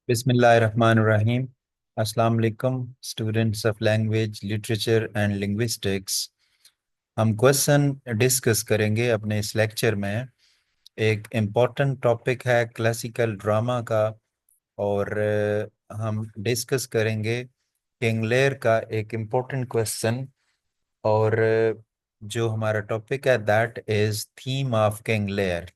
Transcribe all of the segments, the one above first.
बिस्मिल्लाहिर्रहमानिर्रहीम। अस्सलाम वालेकुम students of language literature and linguistics. हम क्वेश्चन डिस्कस करेंगे अपने इस लेक्चर में। एक इम्पॉर्टेंट टॉपिक है क्लासिकल ड्रामा का। और हम डिस्कस करेंगे किंग लेयर का एक इम्पॉर्टेंट क्वेश्चन। और जो हमारा टॉपिक है that is theme of King Lear.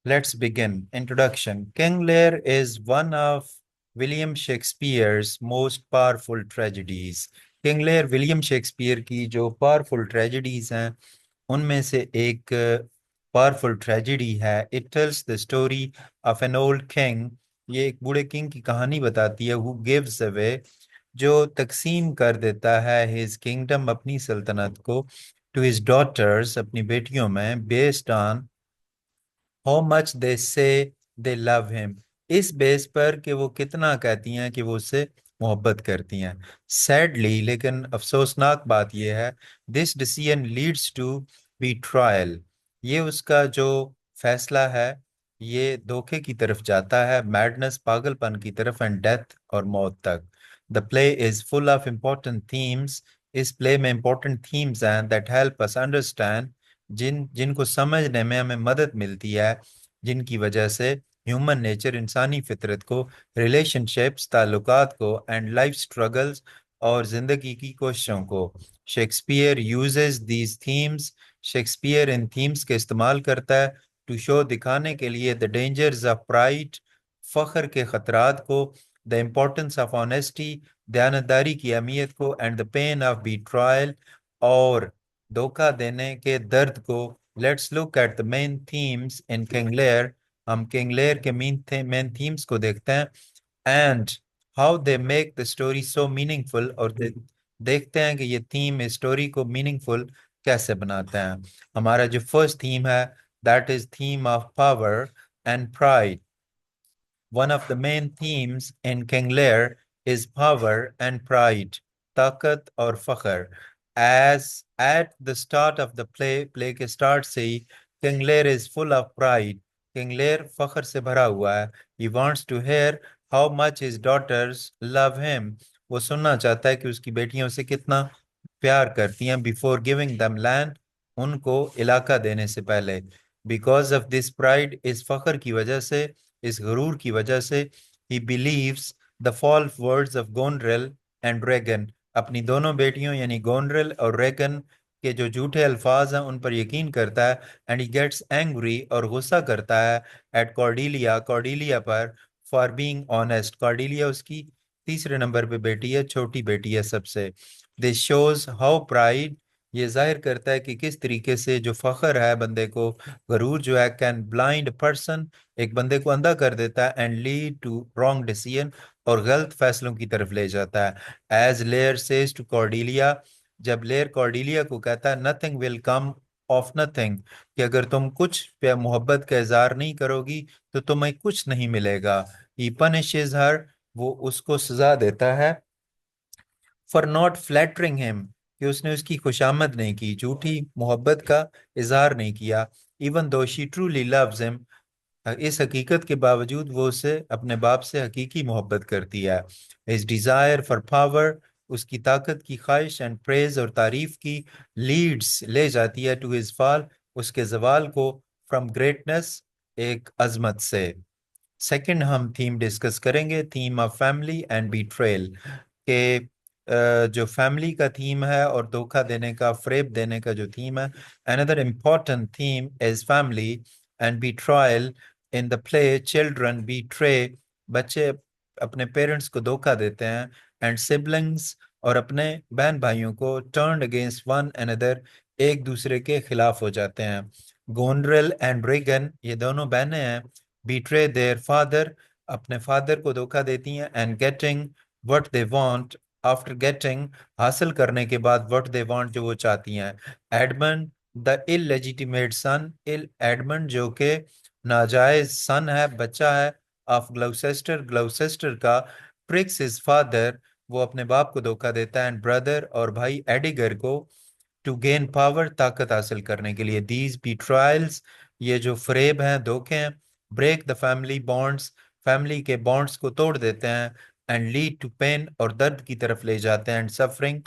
Let's begin. Introduction. King Lear is one of William Shakespeare's most powerful tragedies. King Lear William Shakespeare की जो पावरफुल ट्रेजेडीज हैं उनमें से एक पावरफुल ट्रेजेडी है। It tells the story of an old king. ये एक बूढ़े किंग की कहानी बताती है। हु गिव्स अवे, जो तकसीम कर देता है हिज किंगडम, अपनी सल्तनत को, टू हिज डॉटर्स, अपनी बेटियों में, based on how much they से दे लव हिम, इस बेस पर कि वो कितना कहती हैं कि वो उससे मोहब्बत करती हैं। सैडली, लेकिन अफसोसनाक बात यह है, this decision leads to be trial. ये उसका जो फैसला है ये धोखे की तरफ जाता है, मैडनेस, पागलपन की तरफ, एंड डेथ और मौत तक। The play is full of important themes. इस प्ले में इम्पोर्टेंट थीम्स हैं दैट हेल्प अस अंडरस्टैंड, जिनको समझने में हमें मदद मिलती है, जिनकी वजह से ह्यूमन नेचर, इंसानी फितरत को, रिलेशनशिप्स, ताल्लुकात को, एंड लाइफ स्ट्रगल्स, और जिंदगी की कोशिशों को। Shakespeare uses these themes. Shakespeare in themes के इस्तेमाल करता है टू शो, दिखाने के लिए, द डेंजर्स ऑफ प्राइड, फख्र के खतरात को, द इम्पोर्टेंस ऑफ ऑनेस्टी, दयानतदारी की अहमियत को, एंड द पेन ऑफ बीट्रायल, और धोखा देने के दर्द को। Let's look at the main themes in king layer. हम किंग लेयर के मेन थीम्स को देखते हैं, and how they make the story so meaningful, और देखते हैं कि ये थीम इस स्टोरी को मीनिंगफुल कैसे बनाते हैं। हमारा जो फर्स्ट थीम है that is theme of power and pride. One of the main themes in King Lear is power and pride, ताकत और फख्र। As at the start of the play के start से ही King Lear is full of pride. King Lear फख्र से भरा हुआ है। He wants to hear how much his daughters love him. वो सुनना चाहता है कि उसकी बेटियों से कितना प्यार करती हैं। Before giving them land, उनको इलाका देने से पहले। Because of this pride, इस फख्र की वजह से, इस गरूर की वजह से, he believes the false words of Gonril and Regan, अपनी दोनों बेटियों यानी गोनरेल और रेगन के जो झूठे अल्फाज हैं उन पर यकीन करता है। एंड ही गेट्स एंग्री, और गुस्सा करता है, एट कॉर्डिलिया, कॉर्डिलिया पर, फॉर बीइंग ऑनेस्ट। कॉर्डिलिया उसकी तीसरे नंबर पे बेटी है, छोटी बेटी है सबसे। दिस शोज हाउ प्राइड, ये जाहिर करता है कि किस तरीके से जो फख्र है बंदे को, गरूर जो है, कैन ब्लाइंड पर्सन, एक बंदे को अंधा कर देता है, and lead to wrong decision, और गलत फैसलों की तरफ ले जाता है। As Lear says to Cordelia, जब लेयर कॉर्डिलिया को कहता है, nothing will come of nothing, कि अगर तुम कुछ पे मोहब्बत का इजहार नहीं करोगी तो तुम्हें कुछ नहीं मिलेगा। ही पनिशेज हर, वो उसको सजा देता है, फॉर नॉट फ्लैटरिंग हिम, कि उसने उसकी खुशामद नहीं की, झूठी मोहब्बत का इजहार नहीं किया। Even though she truly loves him, इस हकीकत के बावजूद वो उसे, अपने बाप से हकीकी मोहब्बत करती है। इस डिजायर फॉर पावर, उसकी ताकत की ख्वाहिश, एंड प्रेज, और तारीफ की, लीड्स, ले जाती है, टू हिज फॉल, उसके जवाल को, फ्रॉम ग्रेटनेस, एक अजमत से। सेकंड हम थीम डिस्कस करेंगे, थीम ऑफ फैमिली एंड बीट्रेयल, के जो फैमिली का थीम है और धोखा देने का, फ्रेब देने का जो थीम है। Another important theme is family and betrayal in the play. Children betray, बच्चे अपने पेरेंट्स को धोखा देते हैं, एंड सिबलिंग्स, और अपने बहन भाइयों को, टर्न अगेंस्ट वन अनदर, एक दूसरे के खिलाफ हो जाते हैं। गोनरेल एंड रेगन, ये दोनों बहनें हैं, बीट्रे देयर फादर, अपने फादर को धोखा देती हैं, and getting what they want, after getting, हासिल करने के बाद, व्हाट दे वांट, जो वो चाहती हैं। Edmund the illegitimate son, ill Edmund जो कि नाजायज सन है, बच्चा है, ऑफ ग्लौसेस्टर, ग्लौसेस्टर का, ट्रिक्स हिज फादर, वो अपने बाप को धोखा देता है, एंड ब्रदर, और भाई एडिगर को, टू गेन पावर, ताकत हासिल करने के लिए। दीज बी ट्रायल्स, ये जो फ्रेब हैं, धोखे हैं, break the family bonds, family के बॉन्ड्स को तोड़ देते हैं, एंड लीड टू पेन, और दर्द की तरफ ले जाते हैं, and suffering.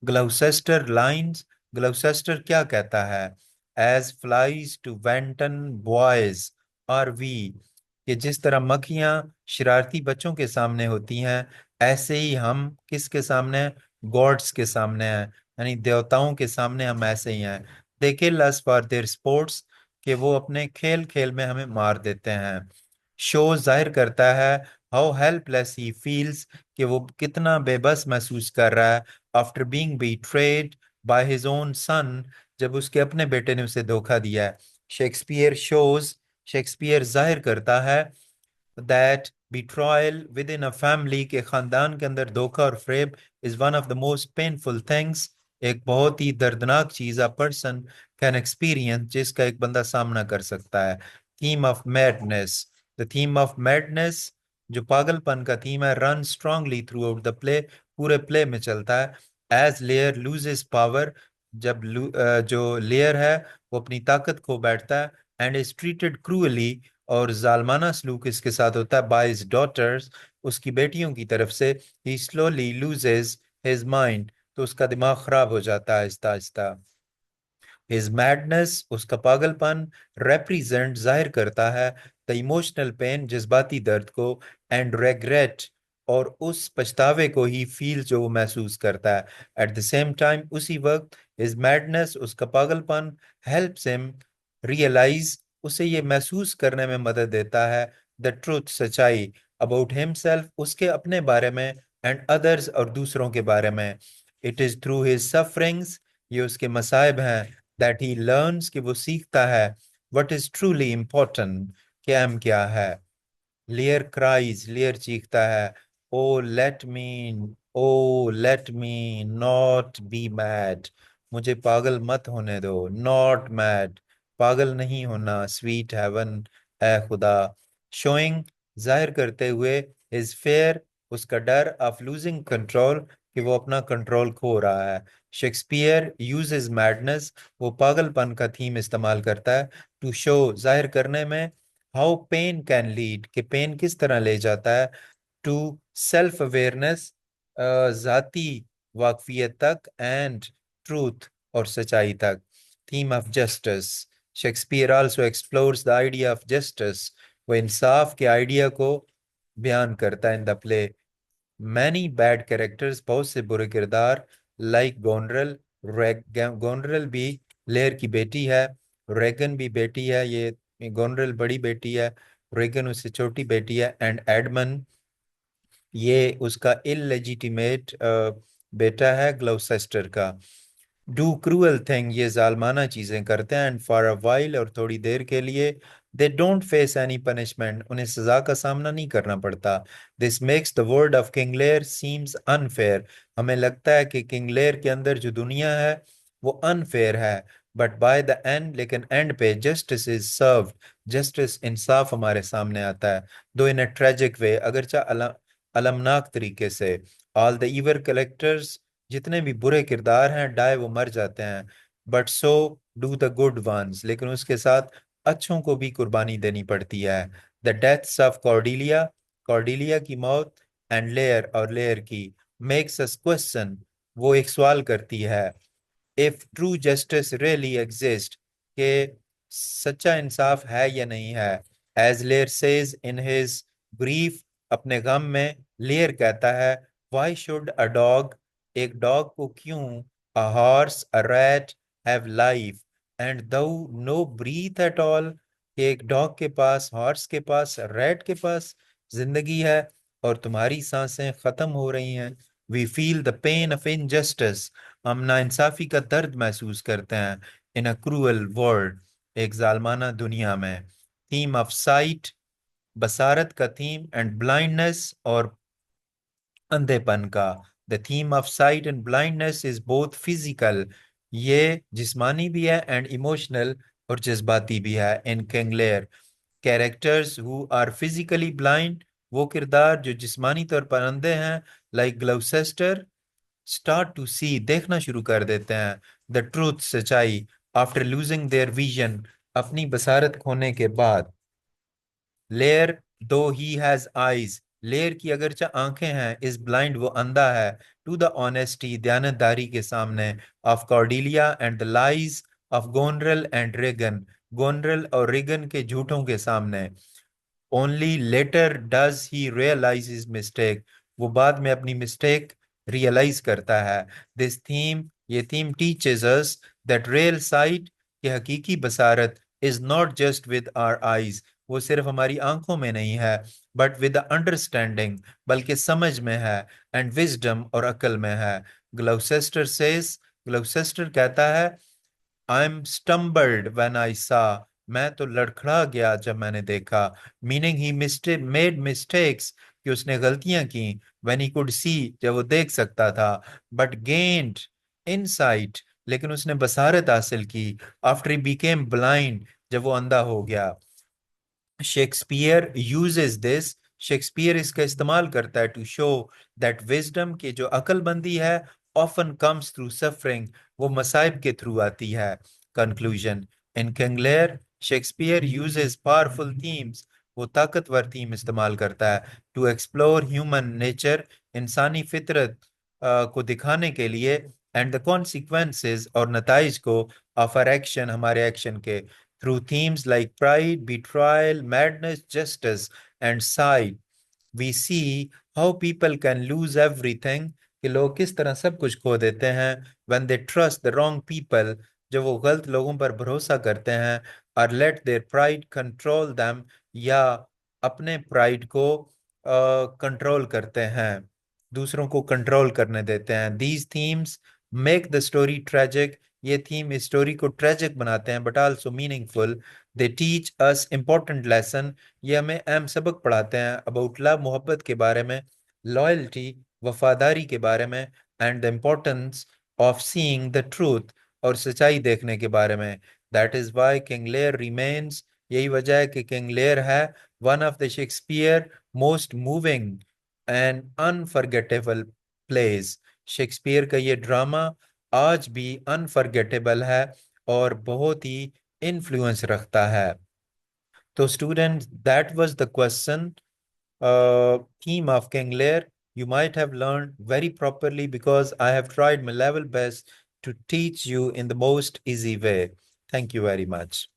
Gloucester lines, Gloucester क्या कहता है? As flies to wanton boys are we, कि जिस तरह मक्खियां शरारती बच्चों के सामने होती हैं, ऐसे ही हम किसके सामने? गॉड्स के सामने हैं, यानी देवताओं के सामने हम ऐसे ही हैं। दे किल अस फॉर देयर स्पोर्ट्स, कि वो अपने खेल खेल में हमें मार देते हैं। शो जाहिर करता है हाउ हेल्पलेस ही फील्स, कि वो कितना बेबस महसूस कर रहा है, after being betrayed by his own son, जब उसके अपने बेटे ने उसे धोखा दिया है। शेक्सपियर शोज, शेक्सपियर जाहिर करता है that betrayal within a family, के खानदान के अंदर धोखा और फ्रेब is one of the most painful things, एक बहुत ही दर्दनाक चीज a person can experience, जिसका एक बंदा सामना कर सकता है। Theme of madness, the theme of madness, जो पागलपन का थीम है, run strongly through out the play, पूरे प्ले में चलता है। एज लेयर लूजेस पावर, जब जो लेयर है वो अपनी ताकत खो बैठता है, एंड इज ट्रीटेड क्रूअली, और जालमाना सलूक इसके साथ होता है, बाय हिज डॉटर्स, उसकी बेटियों की तरफ से। ही स्लोली लूजेस हिज माइंड, तो उसका दिमाग खराब हो जाता है आहिस्ता आहिस्ता। हिज मैडनेस, उसका पागलपन, represent जाहिर करता है द इमोशनल पेन, जज्बाती दर्द को, एंड रेग्रेट, और उस पछतावे को ही फील, जो वो महसूस करता है। एट द सेम टाइम, उसी वक्त, हिज मैडनेस, उसका पागलपन, हेल्प्स हिम रियलाइज, उसे ये महसूस करने में मदद देता है, द ट्रूथ, सच्चाई, अबाउट हिमसेल्फ, उसके अपने बारे में, एंड अदर्स, और दूसरों के बारे में। It is through his sufferings, ये उसके मसाइब हैं, दैट ही लर्न्स, कि वो सीखता है, व्हाट इज ट्रूली इम्पोर्टेंट, कि अहम क्या है। लियर क्राइज, लियर चीखता है, O let me, O let me not be mad, मुझे पागल मत होने दो, नॉट मैड, पागल नहीं होना, स्वीट हेवन, ए खुदा। शोइंग, जाहिर करते हुए, इज फेयर, उसका डर, ऑफ लूजिंग कंट्रोल, कि वो अपना कंट्रोल खो रहा है। शेक्सपियर यूजेस मैडनेस, वो पागलपन का थीम इस्तेमाल करता है, टू शो, जाहिर करने में, हाउ पेन कैन लीड, कि पेन किस तरह ले जाता है, टू सेल्फ अवेयरनेस, जाती वाकफियत तक, एंड ट्रूथ, और सच्चाई तक। Theme of justice, Shakespeare also explores the idea of justice, वो इंसाफ के आइडिया को बयान करता है इन the play. Many bad characters, बहुत से बुरे किरदार, लाइक गोनरल, गोनरल भी लेयर की बेटी है, रेगन भी बेटी है, ये गोनरल बड़ी बेटी है, रेगन उससे छोटी बेटी है, एंड एडमन, ये उसका इलेजिटिमेट बेटा है ग्लौसेस्टर का। डू क्रूअल थिंग, ये जालमाना चीजें करते हैं, एंड फॉर अ वाइल, और थोड़ी देर के लिए, they don't face any punishment, उन्हें सजा का सामना नहीं करना पड़ता। This makes the world of King Lear seems unfair, हमें लगता है कि किंग लेयर के अंदर जो दुनिया है वो अनफेयर है। बट बाय द एंड, लेकिन एंड पे, जस्टिस इज सर्व्ड, जस्टिस, इंसाफ हमारे सामने आता है, दो इन अ ट्रेजिक वे, अगरचा अलमनाक तरीके से। ऑल द इवर कलेक्टर्स, जितने भी बुरे किरदार हैं, डाय, वो मर जाते हैं, but so do the good ones, लेकिन उसके साथ अच्छों को भी कुर्बानी देनी पड़ती है। The deaths of Cordelia, Cordelia की मौत, एंड लेयर, और लेयर की, मेक्स अस क्वेश्चन, वो एक सवाल करती है, if true justice really exist, के सच्चा इंसाफ है या नहीं है। As Lear says in his grief, अपने गम में लेयर कहता है, वाई शुड अ डॉग, एक डॉग को क्यों, a horse, a rat, have life, and दो नो ब्रीथ एट ऑल, एक डॉग के पास, हॉर्स के पास, रैट के पास जिंदगी है, और तुम्हारी सांसें खत्म हो रही हैं। We feel the pain of injustice, हम नाइंसाफी का दर्द महसूस करते हैं, इन अ क्रूअल वर्ल्ड, एक जालमाना दुनिया में। थीम ऑफ साइट, बसारत का थीम, एंड ब्लाइंडनेस, और अंधेपन का। The theme of site and blindness is both physical, ये जिस्मानी भी है, एंड इमोशनल, और जज्बाती भी है। In king Lear, characters who are physically blind, वो किरदार जो जिस्मानी तौर पर अंधे हैं, like Gloucester, start to see, देखना शुरू कर देते हैं, द ट्रूथ, सच्चाई, आफ्टर लूजिंग देयर विजन, अपनी बसारत खोने के बाद। लेयर दो ही हैज आईज, लेयर की अगरचे आंखें हैं, इज ब्लाइंड वो अंधा है, टू द ऑनेस्टी दयानतदारी के सामने, of Cordelia and the lies of Goneril and Regan, Goneril और रेगन के झूठों के सामने, only later does he realise his mistake, वो बाद में अपनी मिस्टेक रियलाइज करता है। दिस थीम, ये theme teaches us that real sight, कि हकीकी बसारत, is not just with our eyes, वो सिर्फ हमारी आंखों में नहीं है, बट विद अंडरस्टैंडिंग, बल्कि समझ में है, एंड विजडम और अक्ल में है। ग्लौसेस्टर सेज, ग्लौसेस्टर कहता है, I am stumbled when I सा, मैं तो लड़खड़ा गया जब मैंने देखा, मीनिंग ही मिस्टेक मेड मिस्टेक्स, कि उसने गलतियां की, व्हेन ही कुड सी, जब वो देख सकता था, बट गेन्ड इनसाइट, लेकिन उसने बसारत हासिल की, आफ्टर ही बिकेम ब्लाइंड, जब वो अंधा हो गया। शेक्सपियर यूजेस दिस, शेक्सपियर इसका इस्तेमाल करता है, टू शो दैट विजडम, की जो अक्लमंदी है, ऑफन कम्स थ्रू सफरिंग, वो मसाइब के थ्रू आती है। Conclusion, in king Lear Shakespeare uses powerful themes, वो ताकतवर थीम इस्तेमाल करता है, टू एक्सप्लोर ह्यूमन नेचर, इंसानी फितरत को दिखाने के लिए, एंड द कॉन्सिक्वेंसेस और नताइज को, ऑफ आवर एक्शन, हमारे एक्शन के, through themes like pride, betrayal, madness, justice, and sight, we see how people can lose everything, कि लोग किस तरह सब कुछ खो देते हैं, when they trust the wrong people, जब वो गलत लोगों पर भरोसा करते हैं, or let their pride control them, या अपने प्राइड को कंट्रोल करते हैं, दूसरों को कंट्रोल करने देते हैं। These themes make the story tragic, ये थीम इस स्टोरी को ट्रेजिक बनाते हैं, but also meaningful. They teach us important lesson, ये हमें अहम सबक पढ़ाते हैं, अबाउट लव, मोहब्बत के बारे में, लॉयल्टी, वफादारी के बारे में, and the importance of seeing the truth, और सच्चाई देखने के बारे में। That is why King Lear remains, यही वजह है कि किंग लेयर है one of the Shakespeare most moving and unforgettable place, Shakespeare का ये ड्रामा आज भी अनफॉरगेटेबल है और बहुत ही इन्फ्लुएंस रखता है। तो student, that was the question theme of King Lear. You might have learned very properly because I have tried my level best to teach you in the most easy way. Thank you very much.